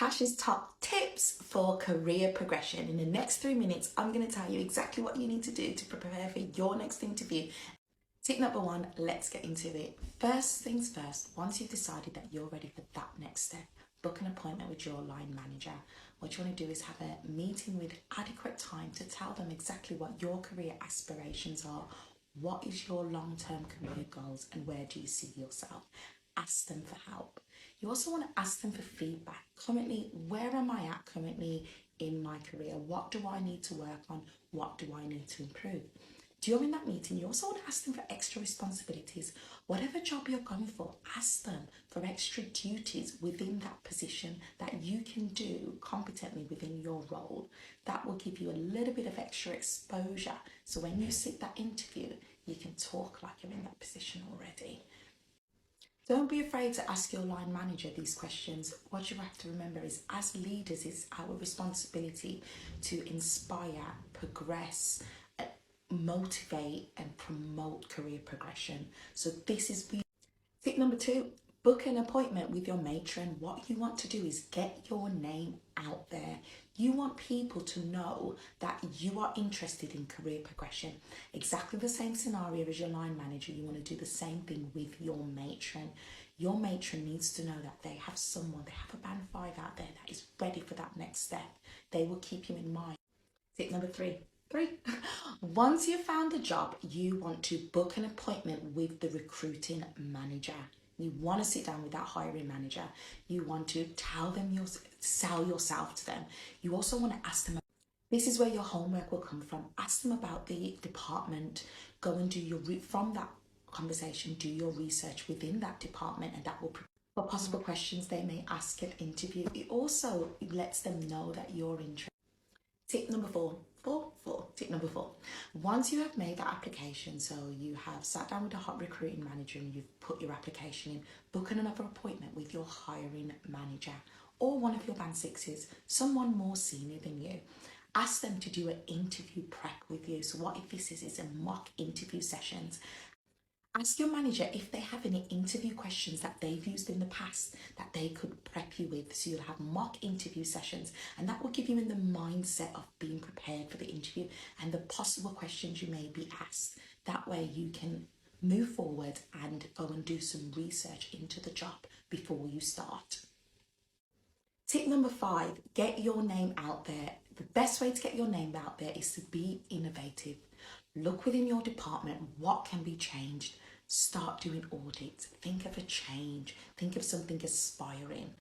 Tash's top tips for career progression. In the next 3 minutes, I'm going to tell you exactly what you need to do to prepare for your next interview. Tip number one, let's get into it. First things first, once you've decided that you're ready for that next step, book an appointment with your line manager. What you want to do is have a meeting with adequate time to tell them exactly what your career aspirations are, what is your long-term career goals, and where do you see yourself. Ask them for help. You also want to ask them for feedback. Currently, where am I at currently in my career? What do I need to work on? What do I need to improve? During that meeting, you also want to ask them for extra responsibilities. Whatever job you're going for, ask them for extra duties within that position that you can do competently within your role. That will give you a little bit of extra exposure. So when you sit that interview, you can talk like you're in that position already. Don't be afraid to ask your line manager these questions. What you have to remember is, as leaders, it's our responsibility to inspire, progress, motivate and promote career progression. So this is tip number two. Book an appointment with your matron. What you want to do is get your name out there. You want people to know that you are interested in career progression. Exactly the same scenario as your line manager. You want to do the same thing with your matron. Your matron needs to know that they have someone, they have a band 5 out there that is ready for that next step. They will keep you in mind. Tip number three. Once you've found the job, you want to book an appointment with the recruiting manager. You want to sit down with that hiring manager. You want to sell yourself to them. You also want to ask them. This is where your homework will come from. Ask them about the department. Go and do from that conversation, do your research within that department, and that will for possible questions they may ask at interview. It also lets them know that you're interested. Tip number four. Tip number four. Once you have made that application, so you have sat down with a hot recruiting manager and you've put your application in, book another appointment with your hiring manager or one of your band 6s, someone more senior than you. Ask them to do an interview prep with you. So what if this is a mock interview sessions? Ask your manager if they have any interview questions that they've used in the past that they could prep you with. So you'll have mock interview sessions, and that will give you in the mindset of being prepared for the interview and the possible questions you may be asked. That way you can move forward and go and do some research into the job before you start. Tip number 5, get your name out there. The best way to get your name out there is to be innovative. Look within your department, what can be changed? Start doing audits. Think of a change. Think of something aspiring.